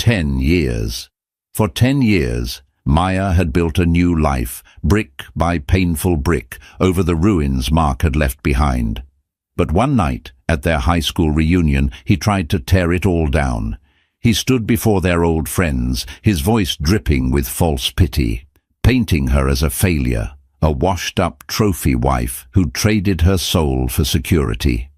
10 years. For 10 years, Maya had built a new life, brick by painful brick, over the ruins Mark had left behind. But one night, at their high school reunion, he tried to tear it all down. He stood before their old friends, his voice dripping with false pity, painting her as a failure, a washed-up trophy wife who'd traded her soul for security.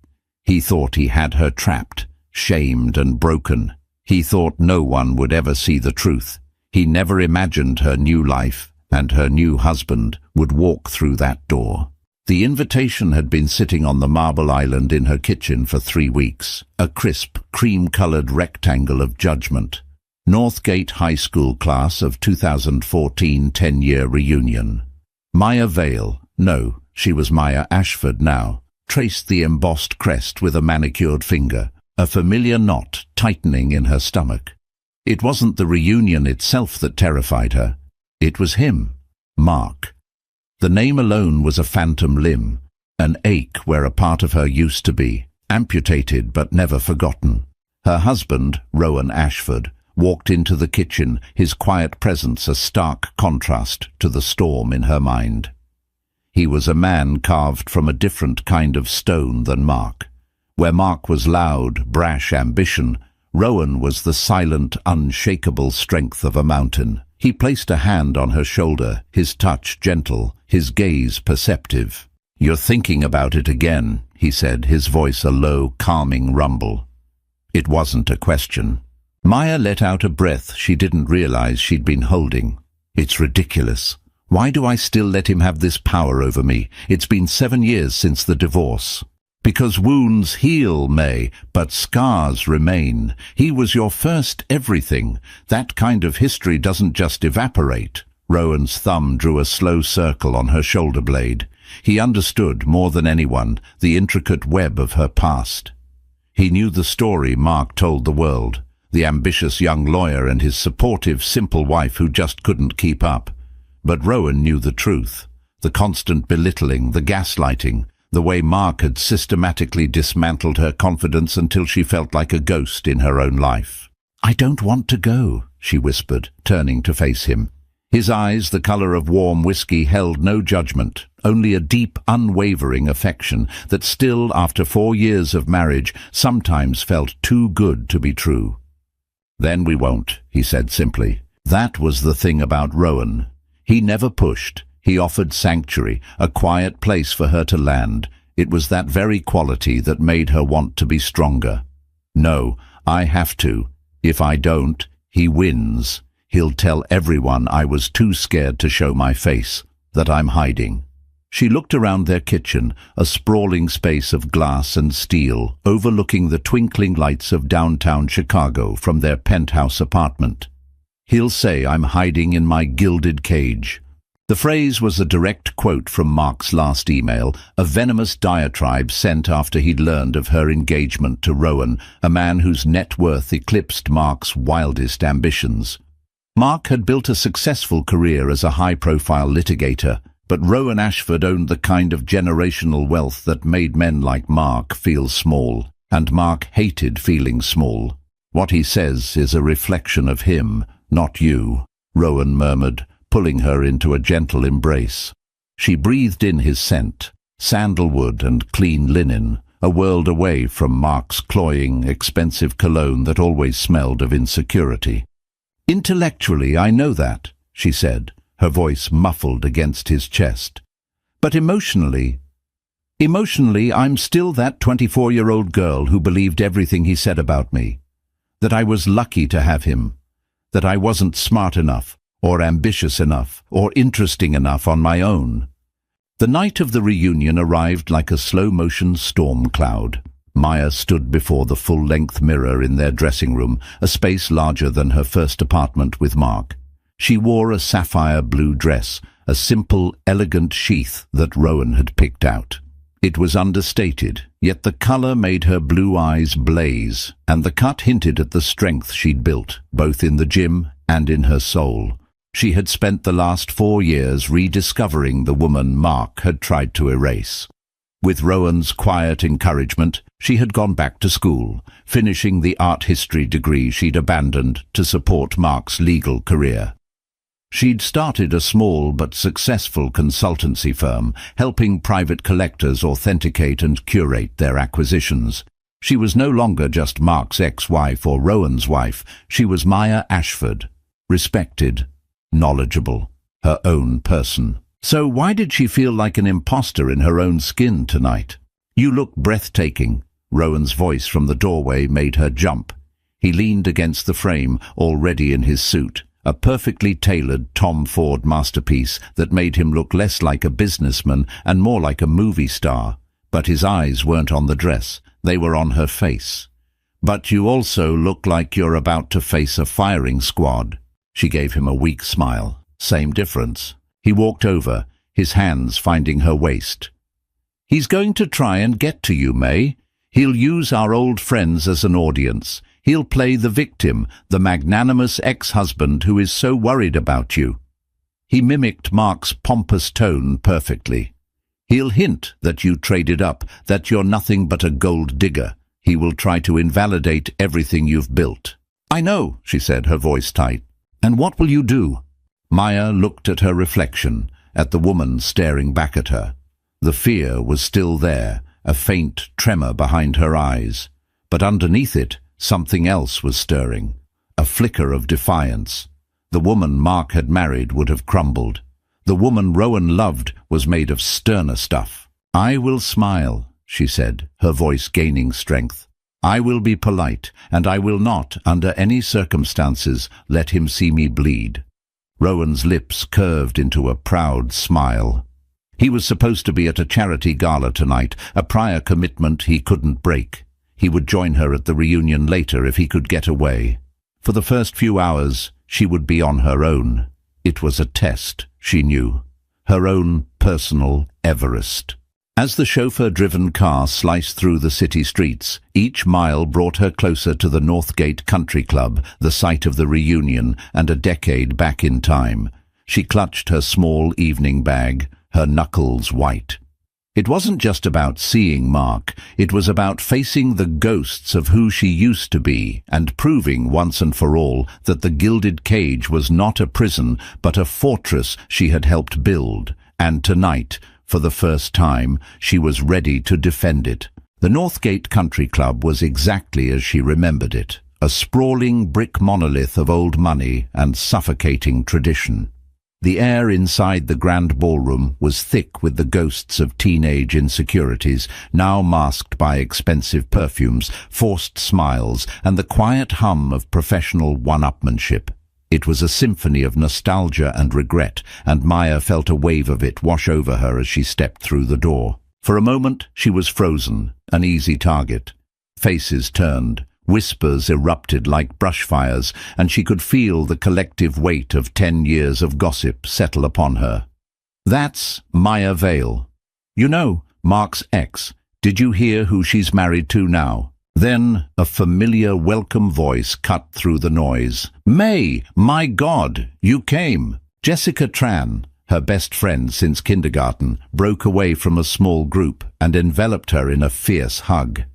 He thought he had her trapped, shamed and broken. He thought no one would ever see the truth. He never imagined her new life and her new husband would walk through that door. The invitation had been sitting on the marble island in her kitchen for 3 weeks, a crisp, cream-colored rectangle of judgment. Northgate High School class of 2014 10-year reunion. Maya Vale, no, she was Maya Ashford now, traced the embossed crest with a manicured finger, a familiar knot tightening in her stomach. It wasn't the reunion itself that terrified her. It was him, Mark. The name alone was a phantom limb, an ache where a part of her used to be, amputated but never forgotten. Her husband, Rowan Ashford, walked into the kitchen, his quiet presence a stark contrast to the storm in her mind. He was a man carved from a different kind of stone than Mark. Where Mark was loud, brash ambition, Rowan was the silent, unshakable strength of a mountain. He placed a hand on her shoulder, his touch gentle, his gaze perceptive. "You're thinking about it again," he said, his voice a low, calming rumble. It wasn't a question. Maya let out a breath she didn't realize she'd been holding. "It's ridiculous. Why do I still let him have this power over me? It's been 7 years since the divorce." "Because wounds heal, May, but scars remain. He was your first everything. That kind of history doesn't just evaporate." Rowan's thumb drew a slow circle on her shoulder blade. He understood, more than anyone, the intricate web of her past. He knew the story Mark told the world, the ambitious young lawyer and his supportive, simple wife who just couldn't keep up. But Rowan knew the truth, the constant belittling, the gaslighting, the way Mark had systematically dismantled her confidence until she felt like a ghost in her own life. "I don't want to go," she whispered, turning to face him. His eyes, the color of warm whiskey, held no judgment, only a deep, unwavering affection that still, after 4 years of marriage, sometimes felt too good to be true. "Then we won't," he said simply. That was the thing about Rowan. He never pushed. He offered sanctuary, a quiet place for her to land. It was that very quality that made her want to be stronger. "No, I have to. If I don't, he wins. He'll tell everyone I was too scared to show my face, that I'm hiding." She looked around their kitchen, a sprawling space of glass and steel, overlooking the twinkling lights of downtown Chicago from their penthouse apartment. "He'll say I'm hiding in my gilded cage." The phrase was a direct quote from Mark's last email, a venomous diatribe sent after he'd learned of her engagement to Rowan, a man whose net worth eclipsed Mark's wildest ambitions. Mark had built a successful career as a high-profile litigator, but Rowan Ashford owned the kind of generational wealth that made men like Mark feel small, and Mark hated feeling small. "What he says is a reflection of him, not you," Rowan murmured, pulling her into a gentle embrace. She breathed in his scent, sandalwood and clean linen, a world away from Mark's cloying, expensive cologne that always smelled of insecurity. "Intellectually, I know that," she said, her voice muffled against his chest. "But emotionally, I'm still that 24-year-old girl who believed everything he said about me. That I was lucky to have him. That I wasn't smart enough, or ambitious enough, or interesting enough on my own." The night of the reunion arrived like a slow-motion storm cloud. Maya stood before the full-length mirror in their dressing room, a space larger than her first apartment with Mark. She wore a sapphire blue dress, a simple, elegant sheath that Rowan had picked out. It was understated, yet the color made her blue eyes blaze, and the cut hinted at the strength she'd built, both in the gym and in her soul. She had spent the last 4 years rediscovering the woman Mark had tried to erase. With Rowan's quiet encouragement, she had gone back to school, finishing the art history degree she'd abandoned to support Mark's legal career. She'd started a small but successful consultancy firm, helping private collectors authenticate and curate their acquisitions. She was no longer just Mark's ex-wife or Rowan's wife. She was Maya Ashford, respected, knowledgeable, her own person. So why did she feel like an imposter in her own skin tonight? "You look breathtaking." Rowan's voice from the doorway made her jump. He leaned against the frame, already in his suit, a perfectly tailored Tom Ford masterpiece that made him look less like a businessman and more like a movie star. But his eyes weren't on the dress, they were on her face. "But you also look like you're about to face a firing squad." She gave him a weak smile. Same difference. He walked over, his hands finding her waist. "He's going to try and get to you, May. He'll use our old friends as an audience. He'll play the victim, the magnanimous ex-husband who is so worried about you." He mimicked Mark's pompous tone perfectly. "He'll hint that you traded up, that you're nothing but a gold digger. He will try to invalidate everything you've built." "I know," she said, her voice tight. "And what will you do?" Maya looked at her reflection, at the woman staring back at her. The fear was still there, a faint tremor behind her eyes. But underneath it, something else was stirring, a flicker of defiance. The woman Mark had married would have crumbled. The woman Rowan loved was made of sterner stuff. "I will smile," she said, her voice gaining strength. "I will be polite, and I will not, under any circumstances, let him see me bleed." Rowan's lips curved into a proud smile. He was supposed to be at a charity gala tonight, a prior commitment he couldn't break. He would join her at the reunion later if he could get away. For the first few hours, she would be on her own. It was a test, she knew. Her own personal Everest. As the chauffeur-driven car sliced through the city streets, each mile brought her closer to the Northgate Country Club, the site of the reunion, and a decade back in time. She clutched her small evening bag, her knuckles white. It wasn't just about seeing Mark, it was about facing the ghosts of who she used to be and proving once and for all that the gilded cage was not a prison but a fortress she had helped build. And tonight, for the first time, she was ready to defend it. The Northgate Country Club was exactly as she remembered it, a sprawling brick monolith of old money and suffocating tradition. The air inside the grand ballroom was thick with the ghosts of teenage insecurities, now masked by expensive perfumes, forced smiles, and the quiet hum of professional one-upmanship. It was a symphony of nostalgia and regret, and Maya felt a wave of it wash over her as she stepped through the door. For a moment, she was frozen, an easy target. Faces turned, whispers erupted like brushfires, and she could feel the collective weight of 10 years of gossip settle upon her. "That's Maya Vale. You know, Mark's ex. Did you hear who she's married to now?" Then a familiar welcome voice cut through the noise. "May, my God, you came!" Jessica Tran, her best friend since kindergarten, broke away from a small group and enveloped her in a fierce hug.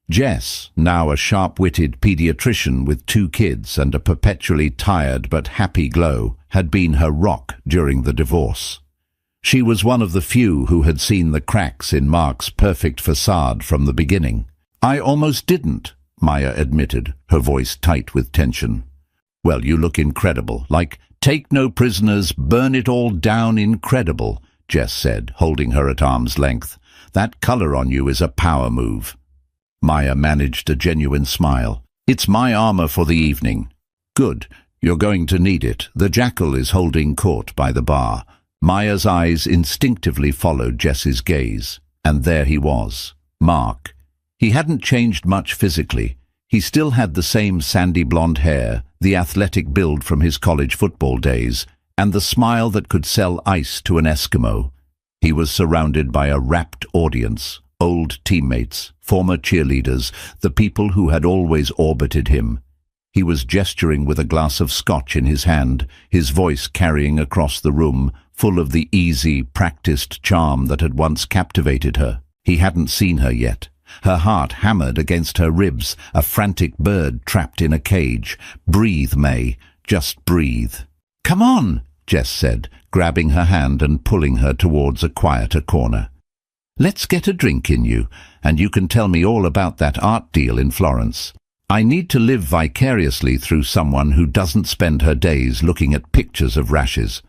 Jess, now a sharp-witted pediatrician with 2 kids and a perpetually tired but happy glow, had been her rock during the divorce. She was one of the few who had seen the cracks in Mark's perfect facade from the beginning. "I almost didn't," Maya admitted, her voice tight with tension. "Well, you look incredible, like take no prisoners, burn it all down incredible," Jess said, holding her at arm's length. "That color on you is a power move." Maya managed a genuine smile. "It's my armor for the evening." "Good. You're going to need it. The jackal is holding court by the bar." Maya's eyes instinctively followed Jess's gaze. And there he was, Mark. He hadn't changed much physically. He still had the same sandy blonde hair, the athletic build from his college football days, and the smile that could sell ice to an Eskimo. He was surrounded by a rapt audience, old teammates, former cheerleaders, the people who had always orbited him. He was gesturing with a glass of scotch in his hand, his voice carrying across the room, full of the easy, practiced charm that had once captivated her. He hadn't seen her yet. Her heart hammered against her ribs, a frantic bird trapped in a cage. "Breathe, May. Just breathe." "Come on," Jess said, grabbing her hand and pulling her towards a quieter corner. "Let's get a drink in you, and you can tell me all about that art deal in Florence. I need to live vicariously through someone who doesn't spend her days looking at pictures of rashes."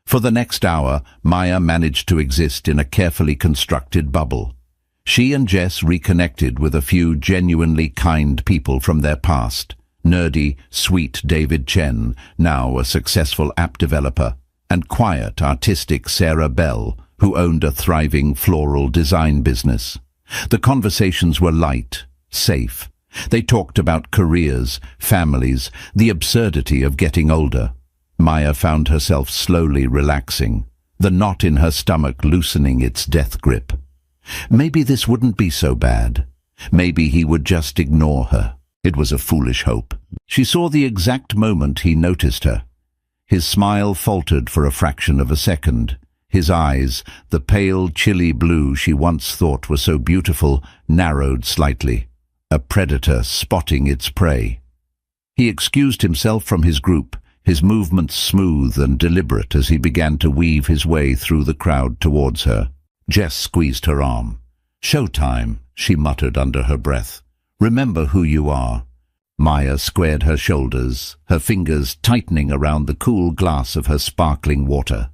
For the next hour, Maya managed to exist in a carefully constructed bubble. She and Jess reconnected with a few genuinely kind people from their past. Nerdy, sweet David Chen, now a successful app developer, and quiet, artistic Sarah Bell, who owned a thriving floral design business. The conversations were light, safe. They talked about careers, families, the absurdity of getting older. Maya found herself slowly relaxing, the knot in her stomach loosening its death grip. Maybe this wouldn't be so bad. Maybe he would just ignore her. It was a foolish hope. She saw the exact moment he noticed her. His smile faltered for a fraction of a second. His eyes, the pale, chilly blue she once thought were so beautiful, narrowed slightly. A predator spotting its prey. He excused himself from his group, his movements smooth and deliberate as he began to weave his way through the crowd towards her. Jess squeezed her arm. "Showtime," she muttered under her breath. "Remember who you are." Maya squared her shoulders, her fingers tightening around the cool glass of her sparkling water.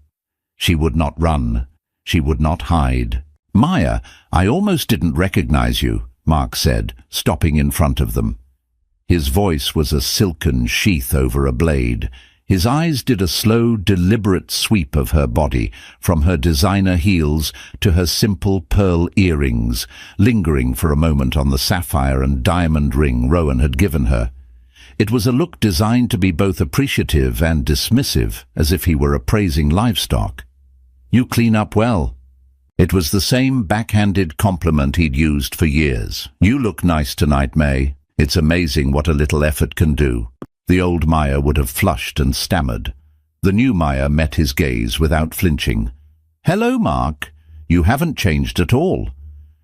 She would not run. She would not hide. "Maya, I almost didn't recognize you," Mark said, stopping in front of them. His voice was a silken sheath over a blade. His eyes did a slow, deliberate sweep of her body, from her designer heels to her simple pearl earrings, lingering for a moment on the sapphire and diamond ring Rowan had given her. It was a look designed to be both appreciative and dismissive, as if he were appraising livestock. "You clean up well." It was the same backhanded compliment he'd used for years. "You look nice tonight, May. It's amazing what a little effort can do." The old Maya would have flushed and stammered. The new Maya met his gaze without flinching. "Hello, Mark. You haven't changed at all."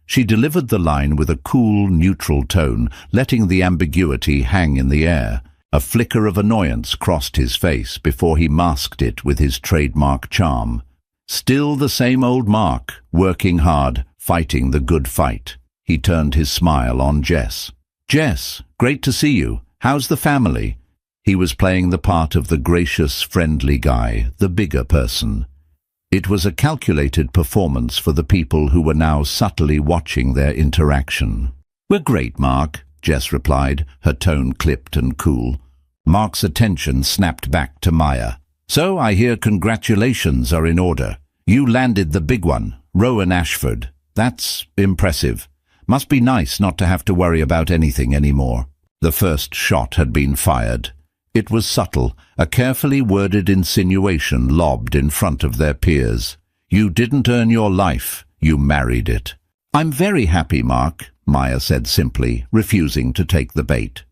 She delivered the line with a cool, neutral tone, letting the ambiguity hang in the air. A flicker of annoyance crossed his face before he masked it with his trademark charm. Still the same old Mark, working hard, fighting the good fight. He turned his smile on Jess. "Jess, great to see you. How's the family?" He was playing the part of the gracious, friendly guy, the bigger person. It was a calculated performance for the people who were now subtly watching their interaction. "We're great, Mark," Jess replied, her tone clipped and cool. Mark's attention snapped back to Maya. "So I hear congratulations are in order. You landed the big one, Rowan Ashford. That's impressive. Must be nice not to have to worry about anything anymore." The first shot had been fired. It was subtle, a carefully worded insinuation lobbed in front of their peers. "You didn't earn your life, you married it." "I'm very happy, Mark," Maya said simply, refusing to take the bait.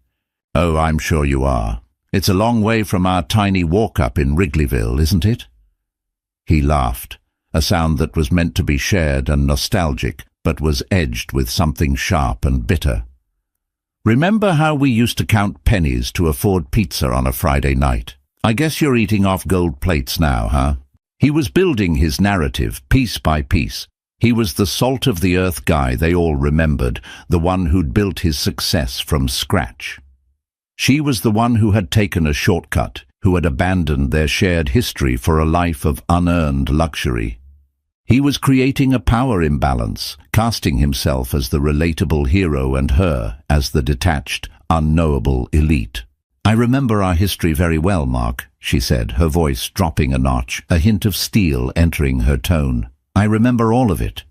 "Oh, I'm sure you are. It's a long way from our tiny walk-up in Wrigleyville, isn't it?" He laughed, a sound that was meant to be shared and nostalgic, but was edged with something sharp and bitter. "Remember how we used to count pennies to afford pizza on a Friday night? I guess you're eating off gold plates now, huh?" He was building his narrative, piece by piece. He was the salt-of-the-earth guy they all remembered, the one who'd built his success from scratch. She was the one who had taken a shortcut, who had abandoned their shared history for a life of unearned luxury. He was creating a power imbalance, casting himself as the relatable hero and her as the detached, unknowable elite. "I remember our history very well, Mark," she said, her voice dropping a notch, a hint of steel entering her tone. "I remember all of it."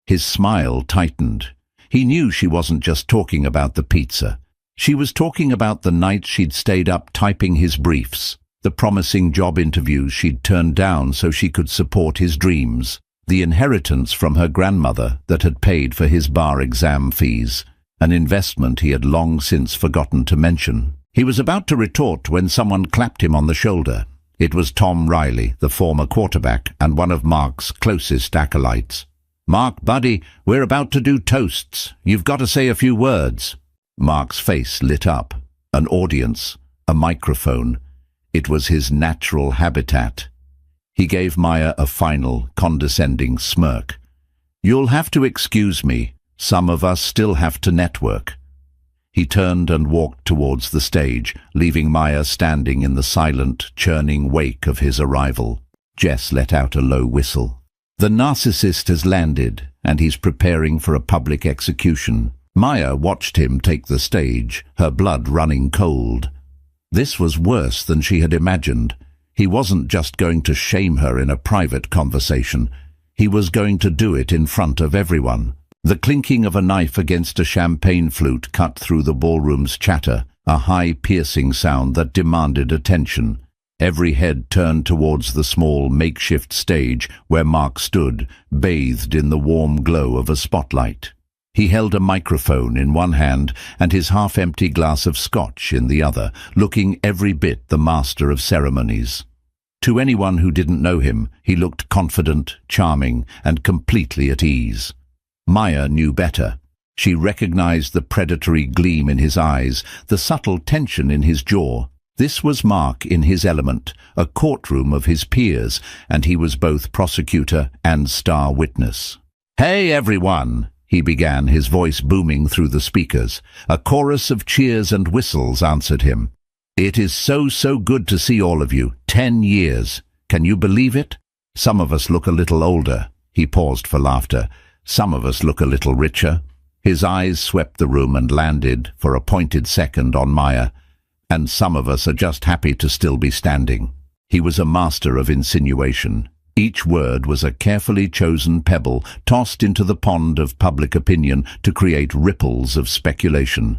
His smile tightened. He knew she wasn't just talking about the pizza. She was talking about the nights she'd stayed up typing his briefs, the promising job interviews she'd turned down so she could support his dreams, the inheritance from her grandmother that had paid for his bar exam fees, an investment he had long since forgotten to mention. He was about to retort when someone clapped him on the shoulder. It was Tom Riley, the former quarterback and one of Mark's closest acolytes. "Mark, buddy, we're about to do toasts. You've got to say a few words." Mark's face lit up. An audience, a microphone. It was his natural habitat. He gave Maya a final, condescending smirk. "You'll have to excuse me. Some of us still have to network." He turned and walked towards the stage, leaving Maya standing in the silent, churning wake of his arrival. Jess let out a low whistle. The narcissist has landed, and he's preparing for a public execution. Maya watched him take the stage, her blood running cold. This was worse than she had imagined. He wasn't just going to shame her in a private conversation. He was going to do it in front of everyone. The clinking of a knife against a champagne flute cut through the ballroom's chatter, a high, piercing sound that demanded attention. Every head turned towards the small, makeshift stage where Mark stood, bathed in the warm glow of a spotlight. He held a microphone in one hand and his half-empty glass of scotch in the other, looking every bit the master of ceremonies. To anyone who didn't know him, he looked confident, charming, and completely at ease. Maya knew better. She recognized the predatory gleam in his eyes, the subtle tension in his jaw. This was Mark in his element, a courtroom of his peers, and he was both prosecutor and star witness. "Hey, everyone!" he began, his voice booming through the speakers. A chorus of cheers and whistles answered him. "It is so good to see all of you. 10 years. Can you believe it? Some of us look a little older." He paused for laughter. "Some of us look a little richer." His eyes swept the room and landed, for a pointed second, on Maya. "And some of us are just happy to still be standing." He was a master of insinuation. Each word was a carefully chosen pebble tossed into the pond of public opinion to create ripples of speculation.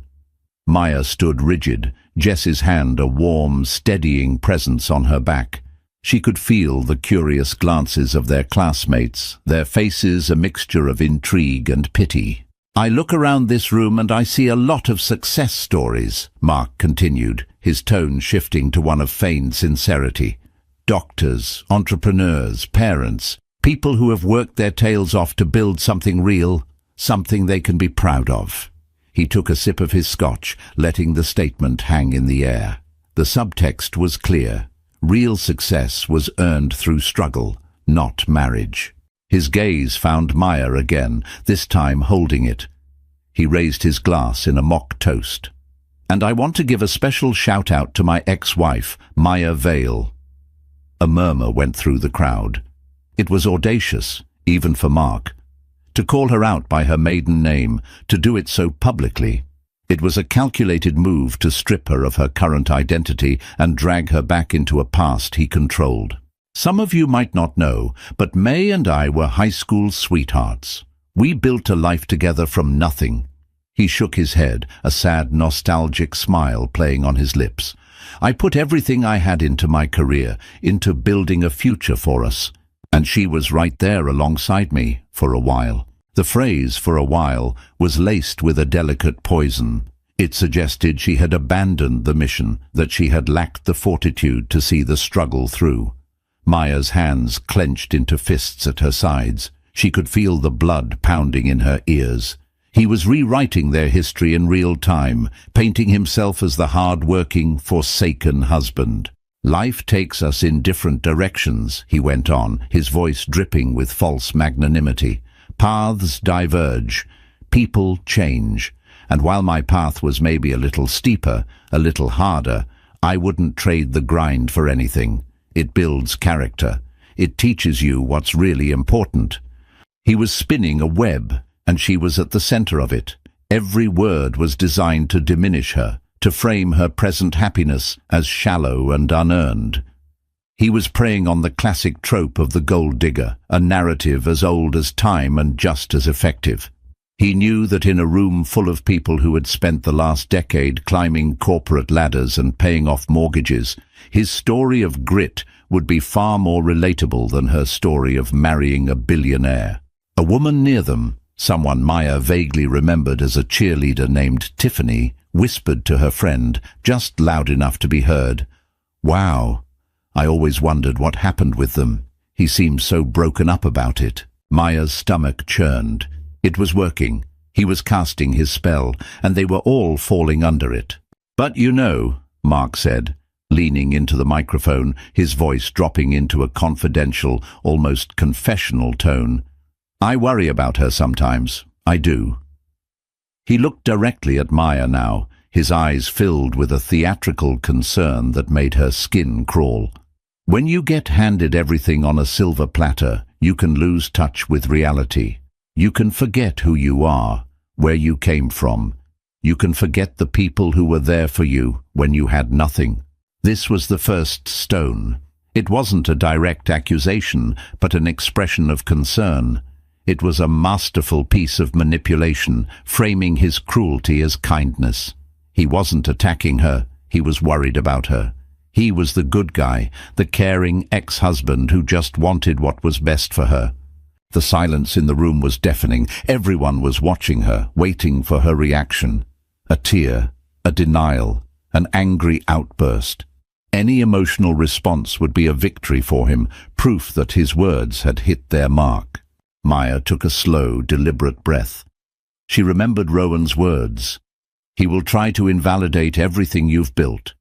Maya stood rigid, Jess's hand a warm, steadying presence on her back. She could feel the curious glances of their classmates, their faces a mixture of intrigue and pity. "I look around this room and I see a lot of success stories," Mark continued, his tone shifting to one of feigned sincerity. "Doctors, entrepreneurs, parents, people who have worked their tails off to build something real, something they can be proud of." He took a sip of his scotch, letting the statement hang in the air. The subtext was clear. Real success was earned through struggle, not marriage. His gaze found Maya again, this time holding it. He raised his glass in a mock toast. "And I want to give a special shout-out to my ex-wife, Maya Vale." A murmur went through the crowd. It was audacious, even for Mark. To call her out by her maiden name, to do it so publicly. It was a calculated move to strip her of her current identity and drag her back into a past he controlled. "Some of you might not know, but May and I were high school sweethearts. We built a life together from nothing." He shook his head, a sad, nostalgic smile playing on his lips. "I put everything I had into my career, into building a future for us. And she was right there alongside me, for a while." The phrase, "for a while," was laced with a delicate poison. It suggested she had abandoned the mission, that she had lacked the fortitude to see the struggle through. Maya's hands clenched into fists at her sides. She could feel the blood pounding in her ears. He was rewriting their history in real time, painting himself as the hard-working, forsaken husband. "Life takes us in different directions," he went on, his voice dripping with false magnanimity. "Paths diverge. People change. And while my path was maybe a little steeper, a little harder, I wouldn't trade the grind for anything. It builds character. It teaches you what's really important." He was spinning a web, and she was at the center of it. Every word was designed to diminish her, to frame her present happiness as shallow and unearned. He was preying on the classic trope of the gold digger, a narrative as old as time and just as effective. He knew that in a room full of people who had spent the last decade climbing corporate ladders and paying off mortgages, his story of grit would be far more relatable than her story of marrying a billionaire. A woman near them, someone Maya vaguely remembered as a cheerleader named Tiffany, whispered to her friend, just loud enough to be heard, "Wow, I always wondered what happened with them. He seemed so broken up about it." Maya's stomach churned. It was working. He was casting his spell, and they were all falling under it. "But you know," Mark said, leaning into the microphone, his voice dropping into a confidential, almost confessional tone, "I worry about her sometimes. I do." He looked directly at Maya now, his eyes filled with a theatrical concern that made her skin crawl. "When you get handed everything on a silver platter, you can lose touch with reality. You can forget who you are, where you came from. You can forget the people who were there for you when you had nothing." This was the first stone. It wasn't a direct accusation, but an expression of concern. It was a masterful piece of manipulation, framing his cruelty as kindness. He wasn't attacking her, he was worried about her. He was the good guy, the caring ex-husband who just wanted what was best for her. The silence in the room was deafening. Everyone was watching her, waiting for her reaction. A tear, a denial, an angry outburst. Any emotional response would be a victory for him, proof that his words had hit their mark. Maya took a slow, deliberate breath. She remembered Rowan's words. "He will try to invalidate everything you've built."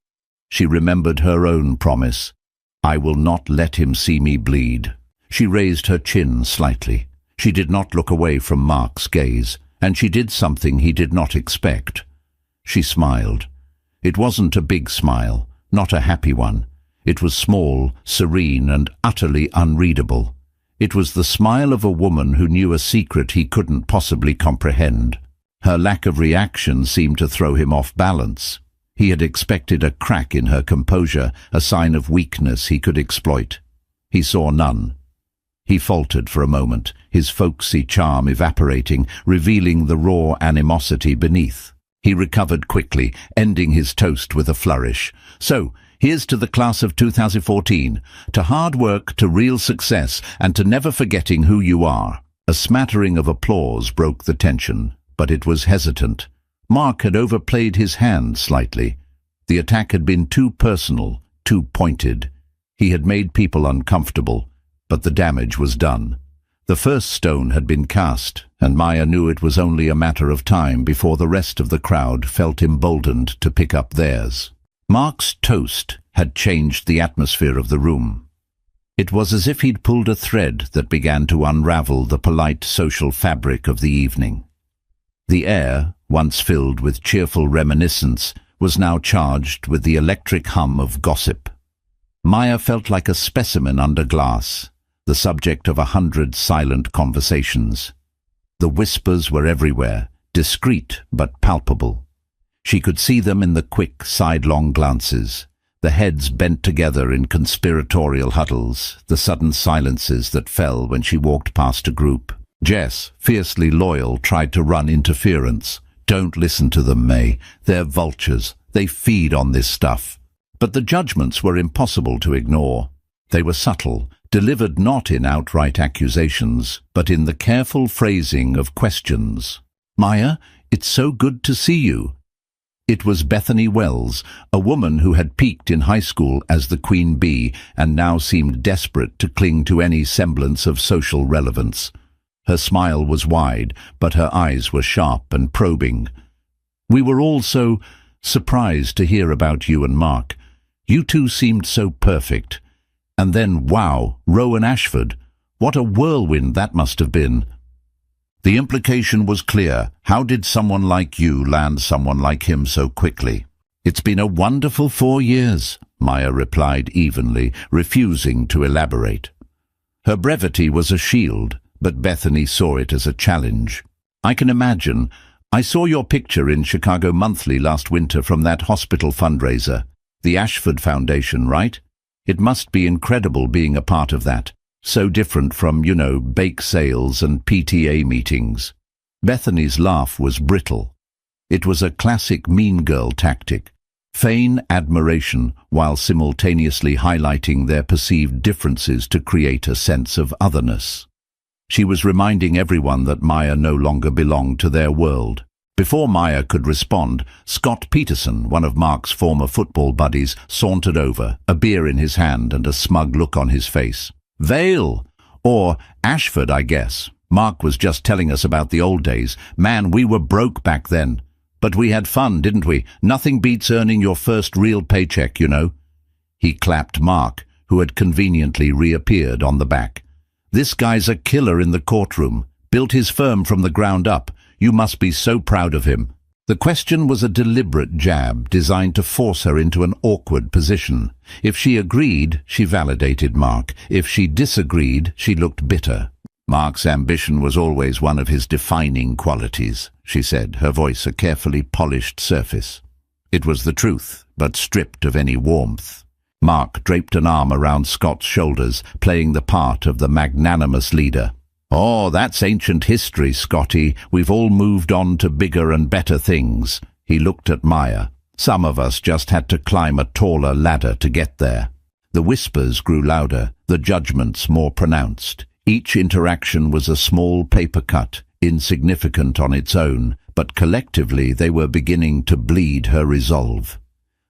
She remembered her own promise. "I will not let him see me bleed." She raised her chin slightly. She did not look away from Mark's gaze, and she did something he did not expect. She smiled. It wasn't a big smile, not a happy one. It was small, serene, and utterly unreadable. It was the smile of a woman who knew a secret he couldn't possibly comprehend. Her lack of reaction seemed to throw him off balance. He had expected a crack in her composure, a sign of weakness he could exploit. He saw none. He faltered for a moment, his folksy charm evaporating, revealing the raw animosity beneath. He recovered quickly, ending his toast with a flourish. "So, here's to the class of 2014, to hard work, to real success, and to never forgetting who you are." A smattering of applause broke the tension, but it was hesitant. Mark had overplayed his hand slightly. The attack had been too personal, too pointed. He had made people uncomfortable, but the damage was done. The first stone had been cast, and Maya knew it was only a matter of time before the rest of the crowd felt emboldened to pick up theirs. Mark's toast had changed the atmosphere of the room. It was as if he'd pulled a thread that began to unravel the polite social fabric of the evening. The air, once filled with cheerful reminiscence, was now charged with the electric hum of gossip. Maya felt like a specimen under glass, the subject of 100 silent conversations. The whispers were everywhere, discreet but palpable. She could see them in the quick, sidelong glances, the heads bent together in conspiratorial huddles, the sudden silences that fell when she walked past a group. Jess, fiercely loyal, tried to run interference. "Don't listen to them, May. They're vultures. They feed on this stuff." But the judgments were impossible to ignore. They were subtle, delivered not in outright accusations, but in the careful phrasing of questions. "Maya, it's so good to see you." It was Bethany Wells, a woman who had peaked in high school as the queen bee and now seemed desperate to cling to any semblance of social relevance. Her smile was wide, but her eyes were sharp and probing. "We were all so surprised to hear about you and Mark. You two seemed so perfect. And then, wow, Rowan Ashford. What a whirlwind that must have been." The implication was clear. How did someone like you land someone like him so quickly? "It's been a wonderful 4 years," Maya replied evenly, refusing to elaborate. Her brevity was a shield, but Bethany saw it as a challenge. "I can imagine. I saw your picture in Chicago Monthly last winter from that hospital fundraiser. The Ashford Foundation, right? It must be incredible being a part of that. So different from, bake sales and PTA meetings." Bethany's laugh was brittle. It was a classic mean girl tactic. Feign admiration while simultaneously highlighting their perceived differences to create a sense of otherness. She was reminding everyone that Maya no longer belonged to their world. Before Maya could respond, Scott Peterson, one of Mark's former football buddies, sauntered over, a beer in his hand and a smug look on his face. "Vale! Or Ashford, I guess. Mark was just telling us about the old days. Man, we were broke back then. But we had fun, didn't we? Nothing beats earning your first real paycheck, you know. He clapped Mark, who had conveniently reappeared on the back. This guy's a killer in the courtroom. Built his firm from the ground up. You must be so proud of him. The question was a deliberate jab designed to force her into an awkward position. If she agreed, she validated Mark. If she disagreed, she looked bitter. Mark's ambition was always one of his defining qualities, she said, her voice a carefully polished surface. It was the truth, but stripped of any warmth. Mark draped an arm around Scott's shoulders, playing the part of the magnanimous leader. "Oh, that's ancient history, Scotty. We've all moved on to bigger and better things." He looked at Maya. "Some of us just had to climb a taller ladder to get there." The whispers grew louder, the judgments more pronounced. Each interaction was a small paper cut, insignificant on its own, but collectively they were beginning to bleed her resolve.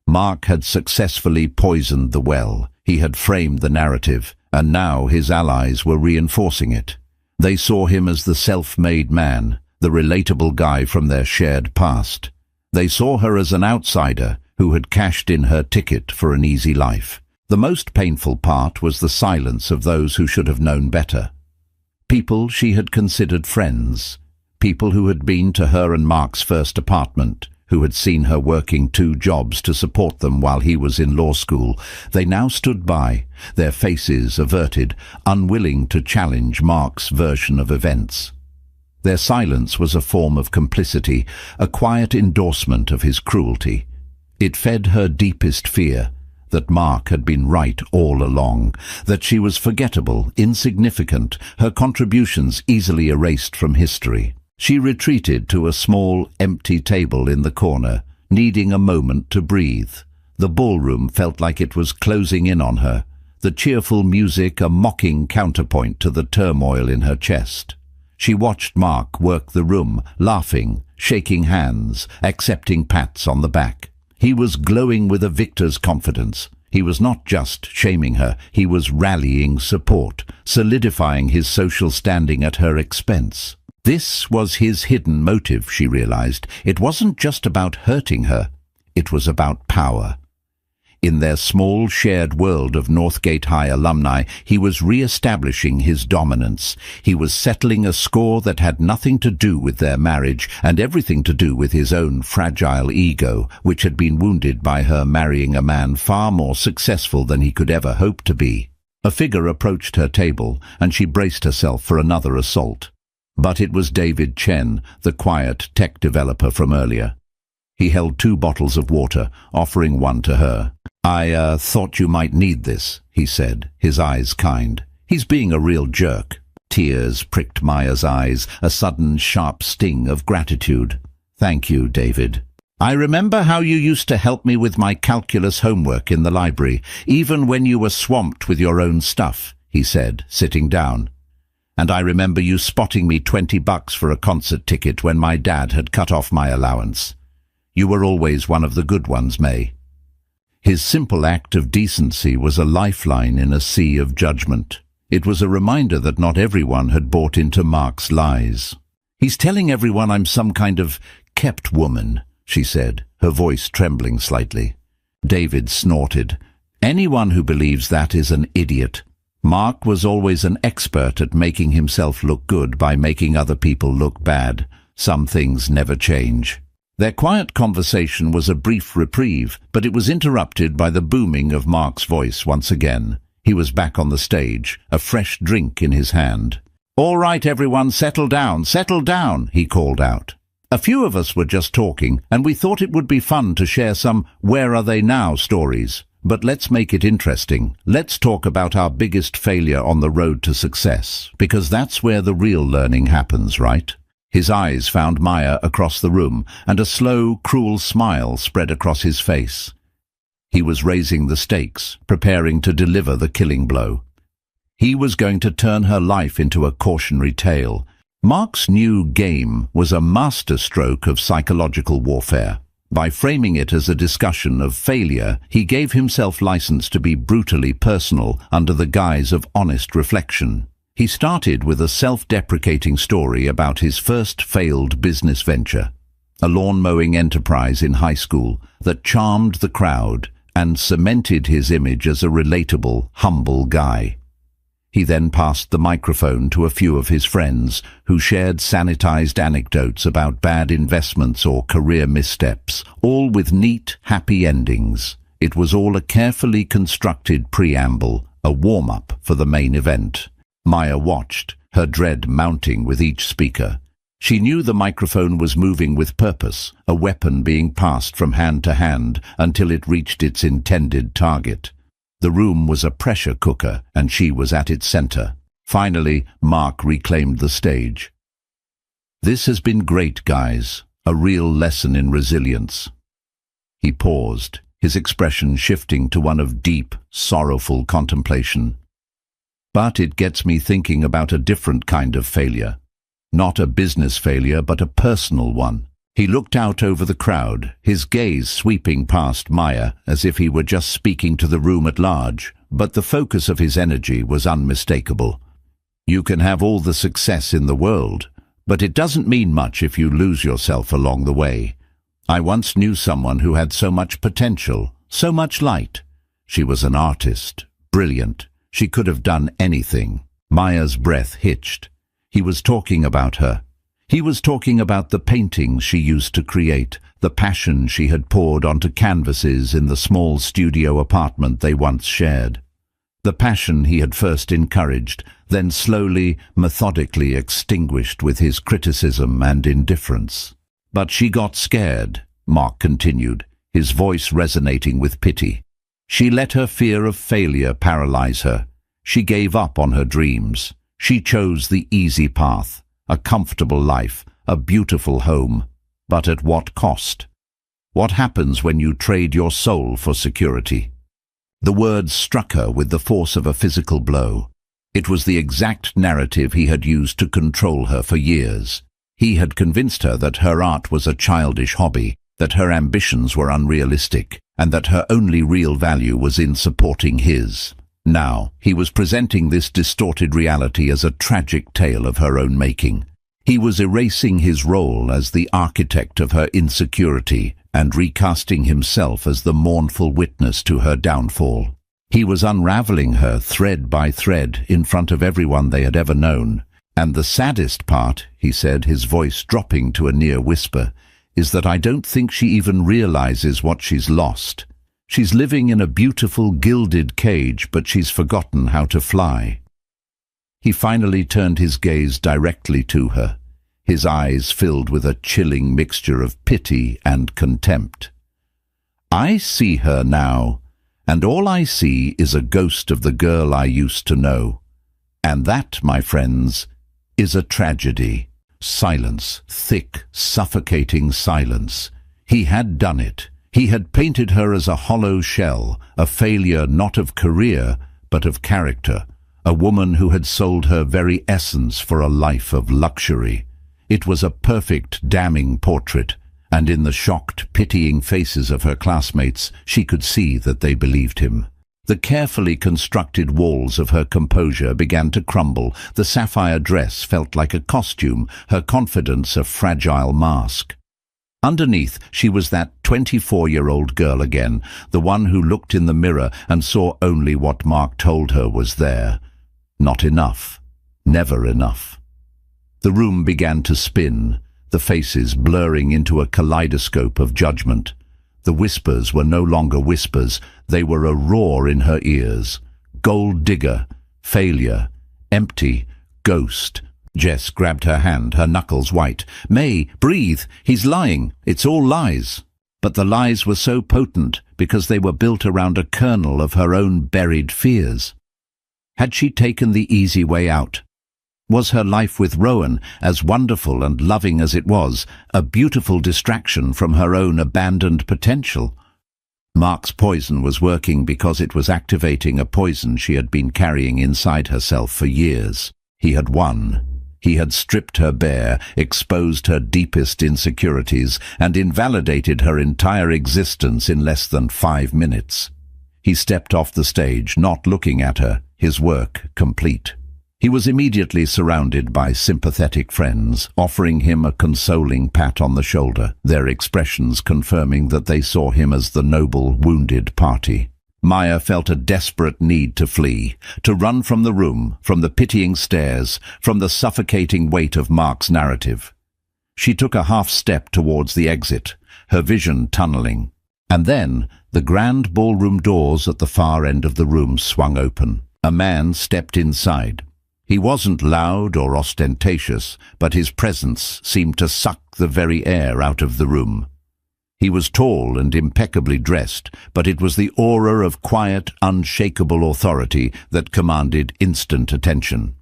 Mark had successfully poisoned the well. He had framed the narrative, and now his allies were reinforcing it. They saw him as the self-made man, the relatable guy from their shared past. They saw her as an outsider who had cashed in her ticket for an easy life. The most painful part was the silence of those who should have known better. People she had considered friends, people who had been to her and Mark's first apartment, who had seen her working 2 jobs to support them while he was in law school. They now stood by, their faces averted, unwilling to challenge Mark's version of events. Their silence was a form of complicity, a quiet endorsement of his cruelty. It fed her deepest fear, that Mark had been right all along, that she was forgettable, insignificant, her contributions easily erased from history. She retreated to a small, empty table in the corner, needing a moment to breathe. The ballroom felt like it was closing in on her, the cheerful music a mocking counterpoint to the turmoil in her chest. She watched Mark work the room, laughing, shaking hands, accepting pats on the back. He was glowing with a victor's confidence. He was not just shaming her, he was rallying support, solidifying his social standing at her expense. This was his hidden motive, she realized. It wasn't just about hurting her, it was about power. In their small shared world of Northgate High alumni, he was re-establishing his dominance. He was settling a score that had nothing to do with their marriage and everything to do with his own fragile ego, which had been wounded by her marrying a man far more successful than he could ever hope to be. A figure approached her table, and she braced herself for another assault. But it was David Chen, the quiet tech developer from earlier. He held 2 bottles of water, offering one to her. I thought you might need this," he said, his eyes kind. "He's being a real jerk." Tears pricked Maya's eyes, a sudden sharp sting of gratitude. "Thank you, David. I remember how you used to help me with my calculus homework in the library, even when you were swamped with your own stuff," he said, sitting down. "And I remember you spotting me $20 for a concert ticket when my dad had cut off my allowance. You were always one of the good ones, May." His simple act of decency was a lifeline in a sea of judgment. It was a reminder that not everyone had bought into Mark's lies. "He's telling everyone I'm some kind of kept woman," she said, her voice trembling slightly. David snorted. "Anyone who believes that is an idiot. Mark was always an expert at making himself look good by making other people look bad. Some things never change." Their quiet conversation was a brief reprieve, but it was interrupted by the booming of Mark's voice once again. He was back on the stage, a fresh drink in his hand. "All right, everyone, settle down, he called out. "A few of us were just talking, and we thought it would be fun to share some where are they now stories. But let's make it interesting. Let's talk about our biggest failure on the road to success, because that's where the real learning happens, right?" His eyes found Maya across the room, and a slow, cruel smile spread across his face. He was raising the stakes, preparing to deliver the killing blow. He was going to turn her life into a cautionary tale. Mark's new game was a masterstroke of psychological warfare. By framing it as a discussion of failure, he gave himself license to be brutally personal under the guise of honest reflection. He started with a self-deprecating story about his first failed business venture, a lawn-mowing enterprise in high school that charmed the crowd and cemented his image as a relatable, humble guy. He then passed the microphone to a few of his friends who shared sanitized anecdotes about bad investments or career missteps, all with neat, happy endings. It was all a carefully constructed preamble, a warm-up for the main event. Maya watched, her dread mounting with each speaker. She knew the microphone was moving with purpose, a weapon being passed from hand to hand until it reached its intended target. The room was a pressure cooker, and she was at its center. Finally, Mark reclaimed the stage. "This has been great, guys. A real lesson in resilience." He paused, his expression shifting to one of deep, sorrowful contemplation. "But it gets me thinking about a different kind of failure. Not a business failure, but a personal one." He looked out over the crowd, his gaze sweeping past Maya as if he were just speaking to the room at large, but the focus of his energy was unmistakable. "You can have all the success in the world, but it doesn't mean much if you lose yourself along the way. I once knew someone who had so much potential, so much light. She was an artist, brilliant. She could have done anything." Maya's breath hitched. He was talking about her. He was talking about the paintings she used to create, the passion she had poured onto canvases in the small studio apartment they once shared. The passion he had first encouraged, then slowly, methodically extinguished with his criticism and indifference. "But she got scared," Mark continued, his voice resonating with pity. "She let her fear of failure paralyze her. She gave up on her dreams. She chose the easy path. A comfortable life, a beautiful home. But at what cost? What happens when you trade your soul for security?" The words struck her with the force of a physical blow. It was the exact narrative he had used to control her for years. He had convinced her that her art was a childish hobby, that her ambitions were unrealistic, and that her only real value was in supporting his. Now, he was presenting this distorted reality as a tragic tale of her own making. He was erasing his role as the architect of her insecurity and recasting himself as the mournful witness to her downfall. He was unraveling her thread by thread in front of everyone they had ever known. "And the saddest part," he said, his voice dropping to a near whisper, "is that I don't think she even realizes what she's lost. She's living in a beautiful gilded cage, but she's forgotten how to fly." He finally turned his gaze directly to her, his eyes filled with a chilling mixture of pity and contempt. "I see her now, and all I see is a ghost of the girl I used to know. And that, my friends, is a tragedy." Silence, thick, suffocating silence. He had done it. He had painted her as a hollow shell, a failure not of career, but of character, a woman who had sold her very essence for a life of luxury. It was a perfect, damning portrait, and in the shocked, pitying faces of her classmates, she could see that they believed him. The carefully constructed walls of her composure began to crumble. The sapphire dress felt like a costume, her confidence a fragile mask. Underneath, she was that 24-year-old girl again, the one who looked in the mirror and saw only what Mark told her was there. Not enough. Never enough. The room began to spin, the faces blurring into a kaleidoscope of judgment. The whispers were no longer whispers, they were a roar in her ears. Gold digger, failure, empty, ghost. Jess grabbed her hand, her knuckles white. "May, breathe, he's lying, it's all lies." But the lies were so potent because they were built around a kernel of her own buried fears. Had she taken the easy way out? Was her life with Rowan, as wonderful and loving as it was, a beautiful distraction from her own abandoned potential? Mark's poison was working because it was activating a poison she had been carrying inside herself for years. He had won. He had stripped her bare, exposed her deepest insecurities, and invalidated her entire existence in less than 5 minutes. He stepped off the stage, not looking at her, his work complete. He was immediately surrounded by sympathetic friends, offering him a consoling pat on the shoulder, their expressions confirming that they saw him as the noble, wounded party. Maya felt a desperate need to flee, to run from the room, from the pitying stares, from the suffocating weight of Mark's narrative. She took a half step towards the exit, her vision tunneling. And then the grand ballroom doors at the far end of the room swung open. A man stepped inside. He wasn't loud or ostentatious, but his presence seemed to suck the very air out of the room. He was tall and impeccably dressed, but it was the aura of quiet, unshakable authority that commanded instant attention.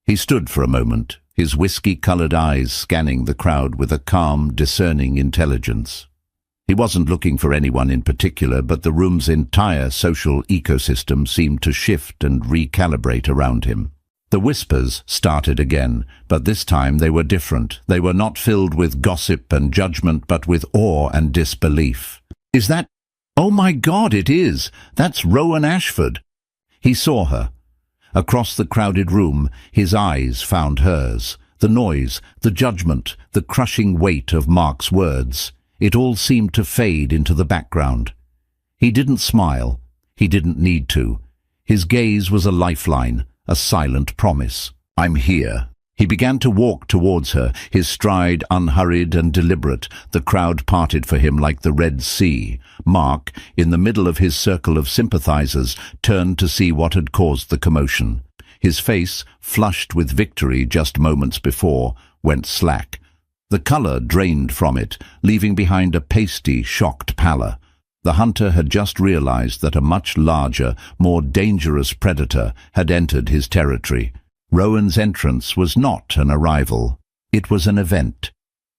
He stood for a moment, his whiskey-colored eyes scanning the crowd with a calm, discerning intelligence. He wasn't looking for anyone in particular, but the room's entire social ecosystem seemed to shift and recalibrate around him. The whispers started again, but this time they were different. They were not filled with gossip and judgment, but with awe and disbelief. "Is that— Oh my God, it is! That's Rowan Ashford!" He saw her. Across the crowded room, his eyes found hers. The noise, the judgment, the crushing weight of Mark's words. It all seemed to fade into the background. He didn't smile. He didn't need to. His gaze was a lifeline. A silent promise. "I'm here." He began to walk towards her, his stride unhurried and deliberate. The crowd parted for him like the Red Sea. Mark, in the middle of his circle of sympathizers, turned to see what had caused the commotion. His face, flushed with victory just moments before, went slack. The color drained from it, leaving behind a pasty, shocked pallor. The hunter had just realized that a much larger, more dangerous predator had entered his territory. Rowan's entrance was not an arrival. It was an event.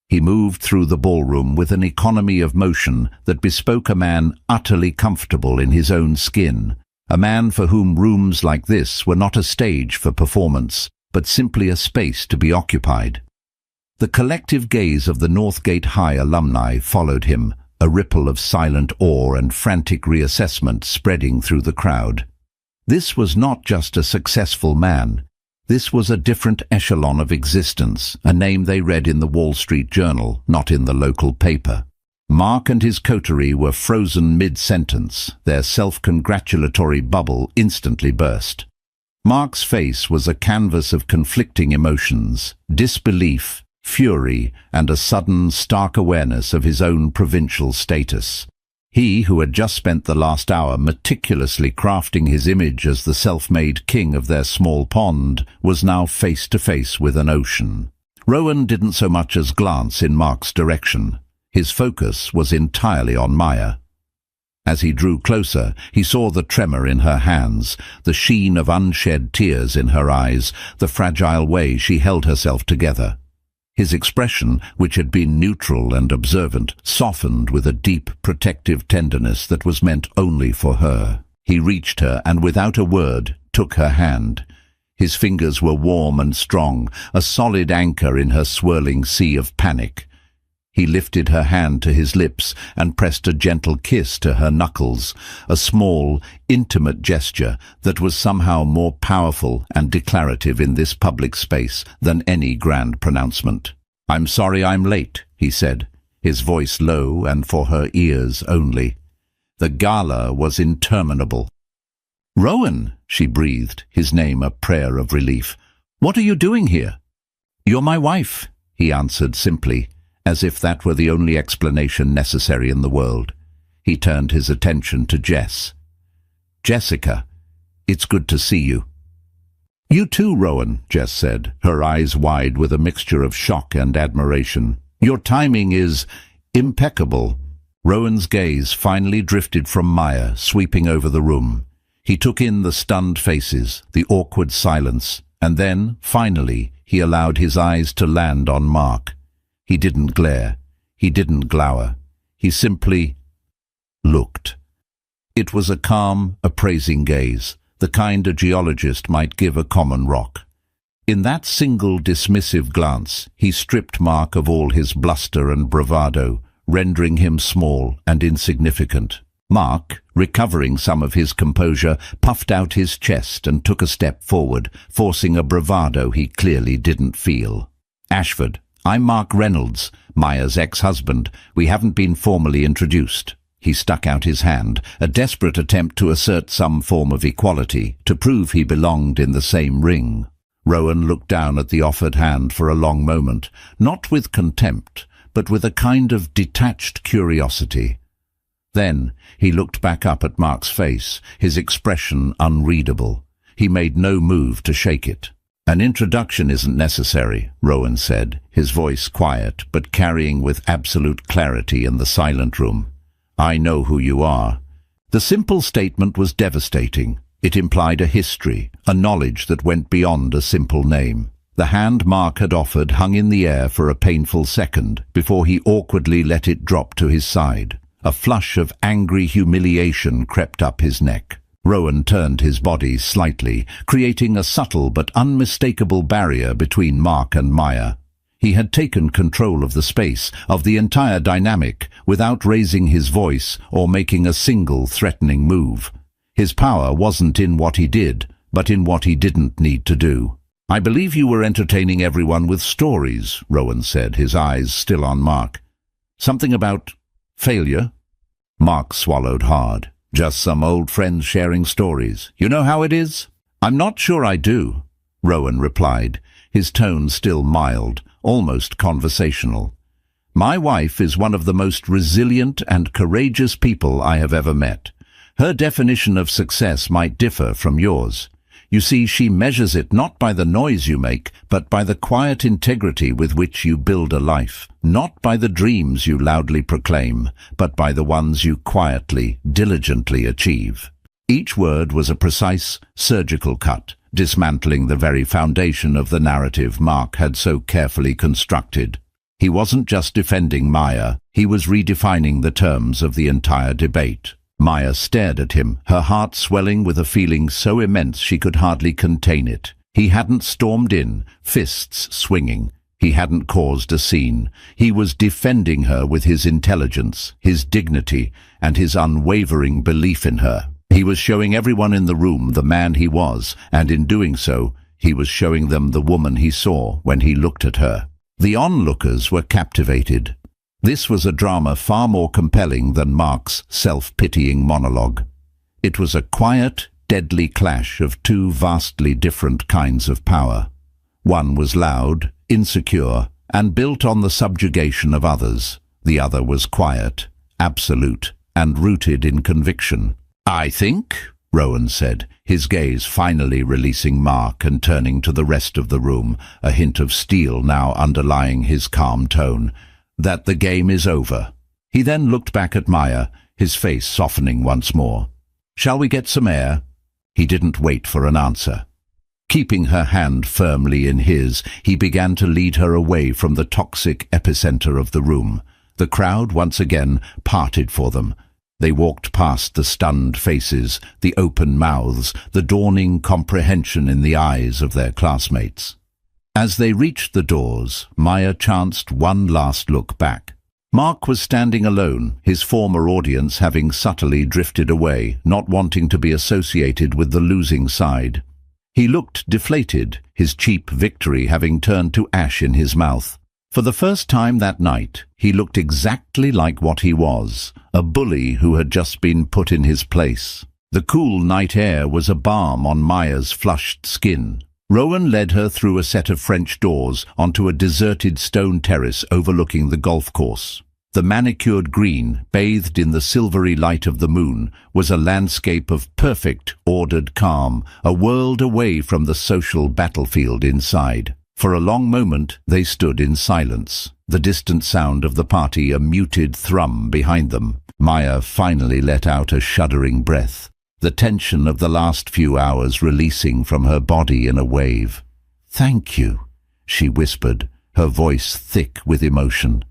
He moved through the ballroom with an economy of motion that bespoke a man utterly comfortable in his own skin, a man for whom rooms like this were not a stage for performance, but simply a space to be occupied. The collective gaze of the Northgate High alumni followed him, a ripple of silent awe and frantic reassessment spreading through the crowd. This was not just a successful man. This was a different echelon of existence, a name they read in the Wall Street Journal, not in the local paper. Mark and his coterie were frozen mid-sentence. Their self-congratulatory bubble instantly burst. Mark's face was a canvas of conflicting emotions, disbelief, fury, and a sudden, stark awareness of his own provincial status. He, who had just spent the last hour meticulously crafting his image as the self-made king of their small pond, was now face to face with an ocean. Rowan didn't so much as glance in Mark's direction. His focus was entirely on Maya. As he drew closer, he saw the tremor in her hands, the sheen of unshed tears in her eyes, the fragile way she held herself together. His expression, which had been neutral and observant, softened with a deep, protective tenderness that was meant only for her. He reached her and, without a word, took her hand. His fingers were warm and strong, a solid anchor in her swirling sea of panic. He lifted her hand to his lips and pressed a gentle kiss to her knuckles, a small, intimate gesture that was somehow more powerful and declarative in this public space than any grand pronouncement. "I'm sorry I'm late," he said, his voice low and for her ears only. The gala was interminable. "Rowan," she breathed, his name a prayer of relief. "What are you doing here?" "You're my wife," he answered simply, as if that were the only explanation necessary in the world. He turned his attention to Jess. "Jessica, it's good to see you." "You too, Rowan," Jess said, her eyes wide with a mixture of shock and admiration. "Your timing is impeccable." Rowan's gaze finally drifted from Maya, sweeping over the room. He took in the stunned faces, the awkward silence, and then, finally, he allowed his eyes to land on Mark. He didn't glare. He didn't glower. He simply looked. It was a calm, appraising gaze, the kind a geologist might give a common rock. In that single dismissive glance, he stripped Mark of all his bluster and bravado, rendering him small and insignificant. Mark, recovering some of his composure, puffed out his chest and took a step forward, forcing a bravado he clearly didn't feel. "Ashford, I'm Mark Reynolds, Maya's ex-husband. We haven't been formally introduced." He stuck out his hand, a desperate attempt to assert some form of equality, to prove he belonged in the same ring. Rowan looked down at the offered hand for a long moment, not with contempt, but with a kind of detached curiosity. Then he looked back up at Mark's face, his expression unreadable. He made no move to shake it. "An introduction isn't necessary," Rowan said, his voice quiet but carrying with absolute clarity in the silent room. "I know who you are." The simple statement was devastating. It implied a history, a knowledge that went beyond a simple name. The hand Mark had offered hung in the air for a painful second before he awkwardly let it drop to his side. A flush of angry humiliation crept up his neck. Rowan turned his body slightly, creating a subtle but unmistakable barrier between Mark and Maya. He had taken control of the space, of the entire dynamic, without raising his voice or making a single threatening move. His power wasn't in what he did, but in what he didn't need to do. "I believe you were entertaining everyone with stories," Rowan said, his eyes still on Mark. "Something about failure?" Mark swallowed hard. "Just some old friends sharing stories. You know how it is?" "I'm not sure I do," Rowan replied, his tone still mild, almost conversational. "My wife is one of the most resilient and courageous people I have ever met. Her definition of success might differ from yours. You see, she measures it not by the noise you make, but by the quiet integrity with which you build a life. Not by the dreams you loudly proclaim, but by the ones you quietly, diligently achieve." Each word was a precise, surgical cut, dismantling the very foundation of the narrative Mark had so carefully constructed. He wasn't just defending Maya, he was redefining the terms of the entire debate. Maya stared at him, her heart swelling with a feeling so immense she could hardly contain it. He hadn't stormed in, fists swinging. He hadn't caused a scene. He was defending her with his intelligence, his dignity, and his unwavering belief in her. He was showing everyone in the room the man he was, and in doing so, he was showing them the woman he saw when he looked at her. The onlookers were captivated. This was a drama far more compelling than Mark's self-pitying monologue. It was a quiet, deadly clash of two vastly different kinds of power. One was loud, insecure, and built on the subjugation of others. The other was quiet, absolute, and rooted in conviction. "I think," Rowan said, his gaze finally releasing Mark and turning to the rest of the room, a hint of steel now underlying his calm tone, "that the game is over." He then looked back at Maya, his face softening once more. "Shall we get some air?" He didn't wait for an answer. Keeping her hand firmly in his, he began to lead her away from the toxic epicenter of the room. The crowd once again parted for them. They walked past the stunned faces, the open mouths, the dawning comprehension in the eyes of their classmates. As they reached the doors, Maya chanced one last look back. Mark was standing alone, his former audience having subtly drifted away, not wanting to be associated with the losing side. He looked deflated, his cheap victory having turned to ash in his mouth. For the first time that night, he looked exactly like what he was, a bully who had just been put in his place. The cool night air was a balm on Maya's flushed skin. Rowan led her through a set of French doors onto a deserted stone terrace overlooking the golf course. The manicured green, bathed in the silvery light of the moon, was a landscape of perfect, ordered calm, a world away from the social battlefield inside. For a long moment they stood in silence, the distant sound of the party a muted thrum behind them. Maya finally let out a shuddering breath, the tension of the last few hours releasing from her body in a wave. "Thank you," she whispered, her voice thick with emotion.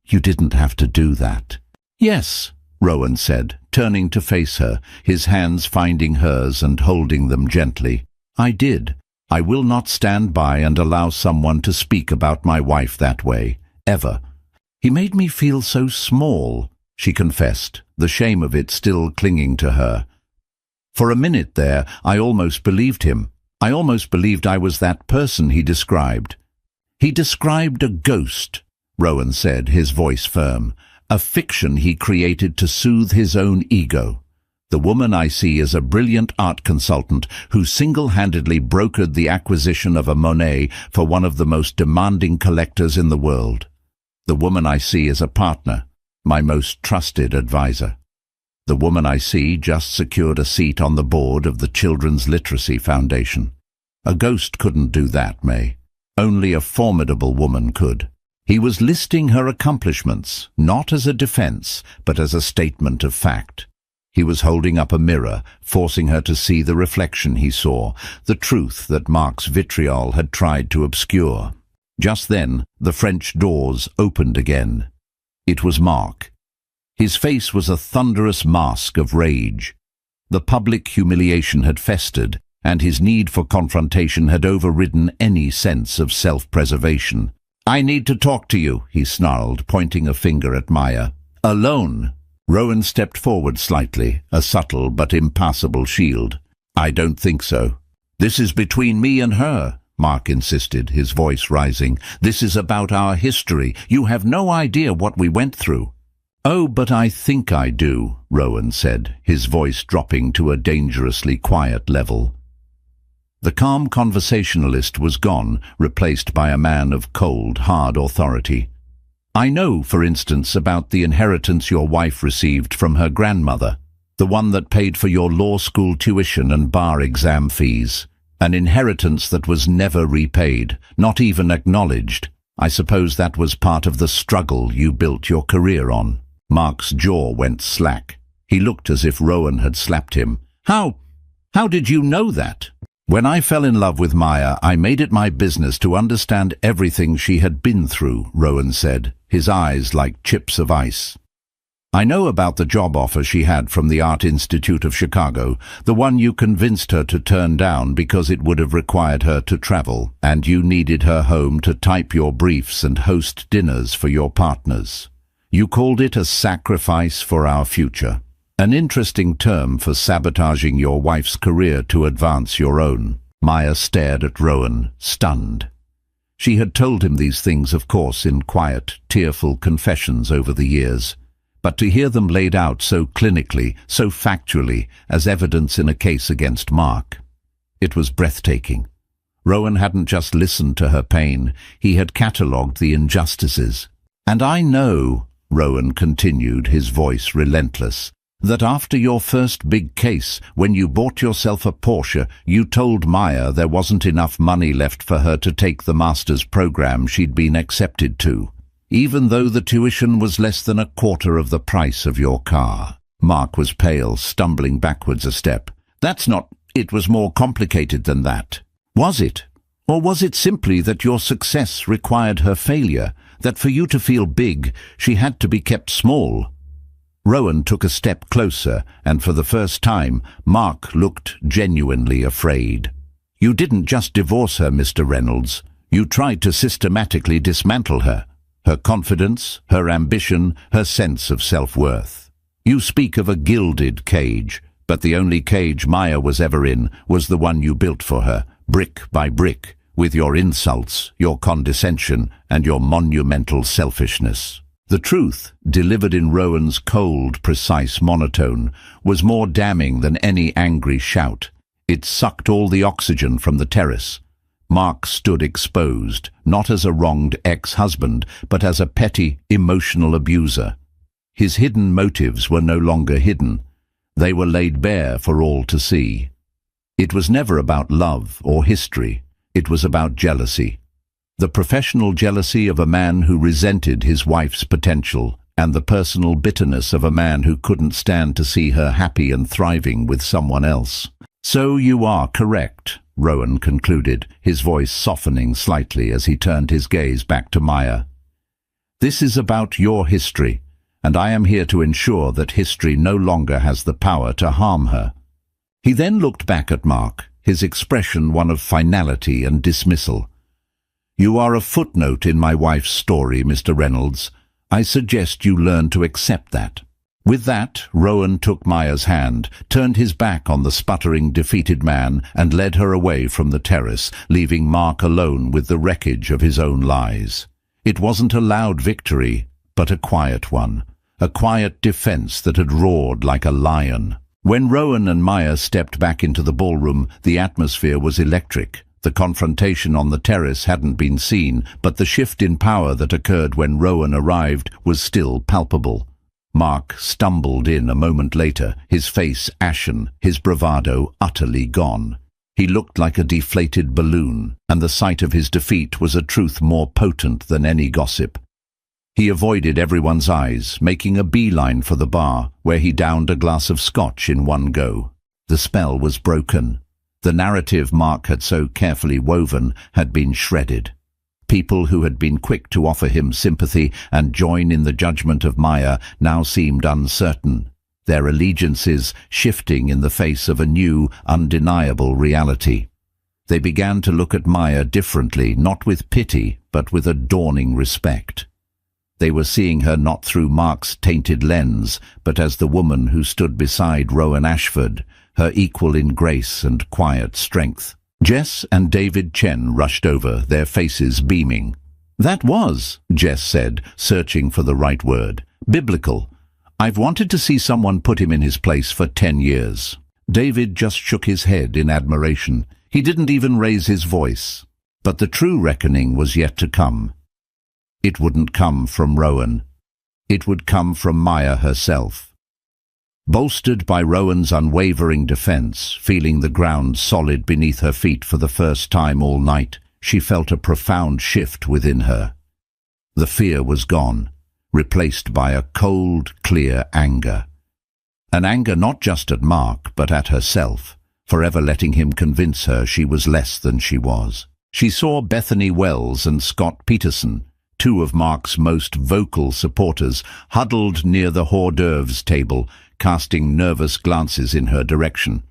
"You didn't have to do that." "Yes," Rowan said, turning to face her, his hands finding hers and holding them gently. "I did. I will not stand by and allow someone to speak about my wife that way, ever. He made me feel so small," she confessed, the shame of it still clinging to her. For a minute there, I almost believed him. I almost believed I was that person he described. He described a ghost, Rowan said, his voice firm, a fiction he created to soothe his own ego. The woman I see is a brilliant art consultant who single-handedly brokered the acquisition of a Monet for one of the most demanding collectors in the world. The woman I see is a partner, my most trusted advisor. The woman I see just secured a seat on the board of the Children's Literacy Foundation. A ghost couldn't do that, May. Only a formidable woman could. He was listing her accomplishments, not as a defense, but as a statement of fact. He was holding up a mirror, forcing her to see the reflection he saw, the truth that Mark's vitriol had tried to obscure. Just then, the French doors opened again. It was Mark. His face was a thunderous mask of rage. The public humiliation had festered, and his need for confrontation had overridden any sense of self-preservation. "I need to talk to you," he snarled, pointing a finger at Maya. "Alone." Rowan stepped forward slightly, a subtle but impassable shield. "I don't think so." "This is between me and her," Mark insisted, his voice rising. "This is about our history. You have no idea what we went through." "Oh, but I think I do," Rowan said, his voice dropping to a dangerously quiet level. The calm conversationalist was gone, replaced by a man of cold, hard authority. "I know, for instance, about the inheritance your wife received from her grandmother, the one that paid for your law school tuition and bar exam fees. An inheritance that was never repaid, not even acknowledged. I suppose that was part of the struggle you built your career on." Mark's jaw went slack. He looked as if Rowan had slapped him. How did you know that?" "When I fell in love with Maya, I made it my business to understand everything she had been through," Rowan said, his eyes like chips of ice. "I know about the job offer she had from the Art Institute of Chicago, the one you convinced her to turn down because it would have required her to travel, and you needed her home to type your briefs and host dinners for your partners. You called it a sacrifice for our future. An interesting term for sabotaging your wife's career to advance your own." Maya stared at Rowan, stunned. She had told him these things, of course, in quiet, tearful confessions over the years. But to hear them laid out so clinically, so factually, as evidence in a case against Mark, it was breathtaking. Rowan hadn't just listened to her pain, he had catalogued the injustices. "And I know," Rowan continued, his voice relentless, "that after your first big case, when you bought yourself a Porsche, you told Maya there wasn't enough money left for her to take the master's program she'd been accepted to, even though the tuition was less than a quarter of the price of your car." Mark was pale, stumbling backwards a step. "That's not... It was more complicated than that." "Was it? Or was it simply that your success required her failure, that for you to feel big, she had to be kept small?" Rowan took a step closer, and for the first time, Mark looked genuinely afraid. "You didn't just divorce her, Mr. Reynolds. You tried to systematically dismantle her. Her confidence, her ambition, her sense of self-worth. You speak of a gilded cage, but the only cage Maya was ever in was the one you built for her, brick by brick, with your insults, your condescension, and your monumental selfishness." The truth, delivered in Rowan's cold, precise monotone, was more damning than any angry shout. It sucked all the oxygen from the terrace. Mark stood exposed, not as a wronged ex-husband, but as a petty, emotional abuser. His hidden motives were no longer hidden. They were laid bare for all to see. It was never about love or history. It was about jealousy. The professional jealousy of a man who resented his wife's potential, and the personal bitterness of a man who couldn't stand to see her happy and thriving with someone else. "So you are correct," Rowan concluded, his voice softening slightly as he turned his gaze back to Maya. "This is about your history, and I am here to ensure that history no longer has the power to harm her." He then looked back at Mark, his expression one of finality and dismissal. "You are a footnote in my wife's story, Mr. Reynolds. I suggest you learn to accept that." With that, Rowan took Maya's hand, turned his back on the sputtering, defeated man, and led her away from the terrace, leaving Mark alone with the wreckage of his own lies. It wasn't a loud victory, but a quiet one, a quiet defense that had roared like a lion. When Rowan and Maya stepped back into the ballroom, the atmosphere was electric. The confrontation on the terrace hadn't been seen, but the shift in power that occurred when Rowan arrived was still palpable. Mark stumbled in a moment later, his face ashen, his bravado utterly gone. He looked like a deflated balloon, and the sight of his defeat was a truth more potent than any gossip. He avoided everyone's eyes, making a beeline for the bar, where he downed a glass of scotch in one go. The spell was broken. The narrative Mark had so carefully woven had been shredded. People who had been quick to offer him sympathy and join in the judgment of Maya now seemed uncertain, their allegiances shifting in the face of a new, undeniable reality. They began to look at Maya differently, not with pity, but with a dawning respect. They were seeing her not through Mark's tainted lens, but as the woman who stood beside Rowan Ashford, her equal in grace and quiet strength. Jess and David Chen rushed over, their faces beaming. "That was," Jess said, searching for the right word, "biblical. I've wanted to see someone put him in his place for 10 years. David just shook his head in admiration. He didn't even raise his voice. But the true reckoning was yet to come. It wouldn't come from Rowan. It would come from Maya herself. Bolstered by Rowan's unwavering defense, feeling the ground solid beneath her feet for the first time all night, she felt a profound shift within her. The fear was gone, replaced by a cold, clear anger. An anger not just at Mark, but at herself, forever letting him convince her she was less than she was. She saw Bethany Wells and Scott Peterson, two of Mark's most vocal supporters, huddled near the hors d'oeuvres table, casting nervous glances in her direction.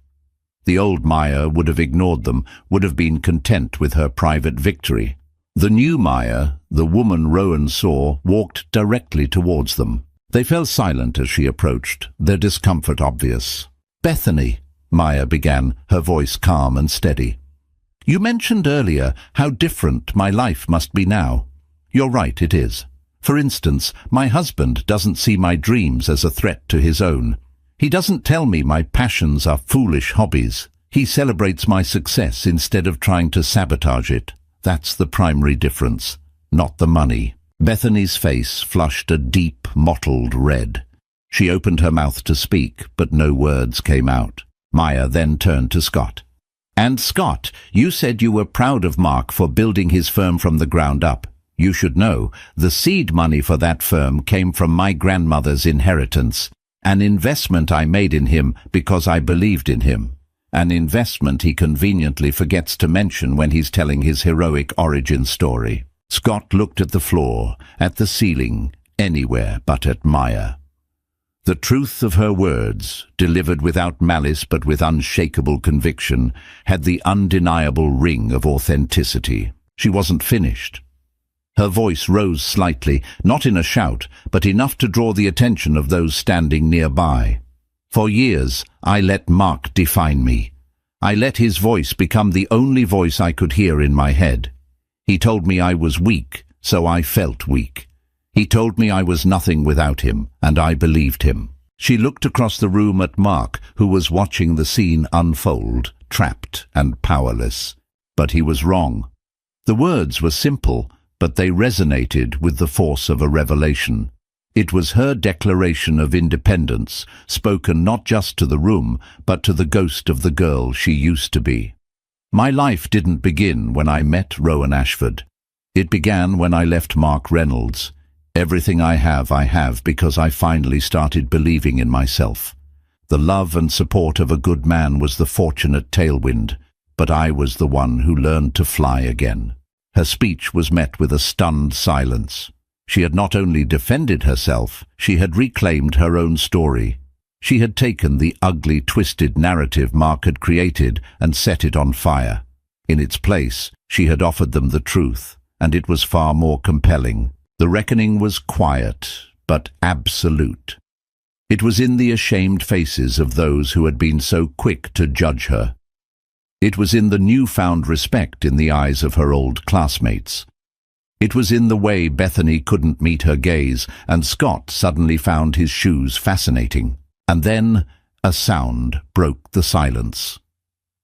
The old Maya would have ignored them, would have been content with her private victory. The new Maya, the woman Rowan saw, walked directly towards them. They fell silent as she approached, their discomfort obvious. "Bethany," Maya began, her voice calm and steady. "You mentioned earlier how different my life must be now. You're right, it is. For instance, my husband doesn't see my dreams as a threat to his own. He doesn't tell me my passions are foolish hobbies. He celebrates my success instead of trying to sabotage it. That's the primary difference, not the money." Bethany's face flushed a deep, mottled red. She opened her mouth to speak, but no words came out. Maya then turned to Scott. "And Scott, you said you were proud of Mark for building his firm from the ground up. You should know, the seed money for that firm came from my grandmother's inheritance, an investment I made in him because I believed in him, an investment he conveniently forgets to mention when he's telling his heroic origin story." Scott looked at the floor, at the ceiling, anywhere but at Maya. The truth of her words, delivered without malice but with unshakable conviction, had the undeniable ring of authenticity. She wasn't finished. Her voice rose slightly, not in a shout, but enough to draw the attention of those standing nearby. "For years, I let Mark define me. I let his voice become the only voice I could hear in my head. He told me I was weak, so I felt weak. He told me I was nothing without him, and I believed him." She looked across the room at Mark, who was watching the scene unfold, trapped and powerless. But he was wrong. The words were simple, but they resonated with the force of a revelation. It was her declaration of independence, spoken not just to the room, but to the ghost of the girl she used to be. "My life didn't begin when I met Rowan Ashford. It began when I left Mark Reynolds. Everything I have because I finally started believing in myself. The love and support of a good man was the fortunate tailwind, but I was the one who learned to fly again." Her speech was met with a stunned silence. She had not only defended herself, she had reclaimed her own story. She had taken the ugly, twisted narrative Mark had created and set it on fire. In its place, she had offered them the truth, and it was far more compelling. The reckoning was quiet, but absolute. It was in the ashamed faces of those who had been so quick to judge her. It was in the newfound respect in the eyes of her old classmates. It was in the way Bethany couldn't meet her gaze, and Scott suddenly found his shoes fascinating. And then a sound broke the silence.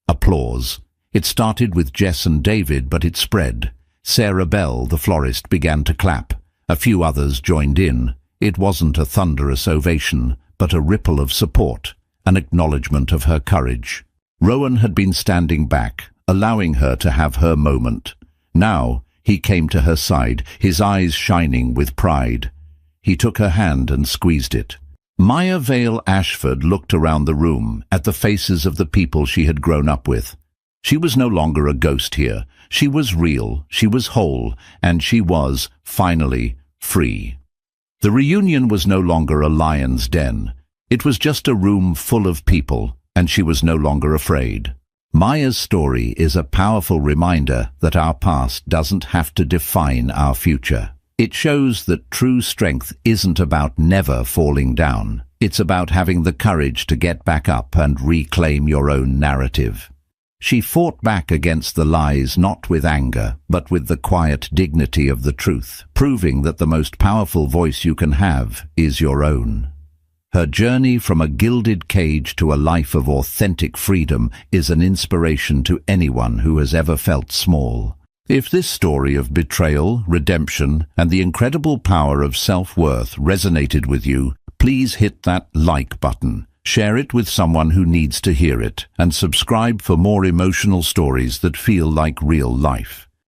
Applause. It started with Jess and David, but it spread. Sarah Bell, the florist, began to clap. A few others joined in. It wasn't a thunderous ovation, but a ripple of support, an acknowledgement of her courage. Rowan had been standing back, allowing her to have her moment. Now he came to her side, his eyes shining with pride. He took her hand and squeezed it. Maya Vale Ashford looked around the room, at the faces of the people she had grown up with. She was no longer a ghost here. She was real, she was whole, and she was, finally, free. The reunion was no longer a lion's den. It was just a room full of people, and she was no longer afraid. Maya's story is a powerful reminder that our past doesn't have to define our future. It shows that true strength isn't about never falling down. It's about having the courage to get back up and reclaim your own narrative. She fought back against the lies not with anger, but with the quiet dignity of the truth, proving that the most powerful voice you can have is your own. Her journey from a gilded cage to a life of authentic freedom is an inspiration to anyone who has ever felt small. If this story of betrayal, redemption, and the incredible power of self-worth resonated with you, please hit that like button, share it with someone who needs to hear it, and subscribe for more emotional stories that feel like real life.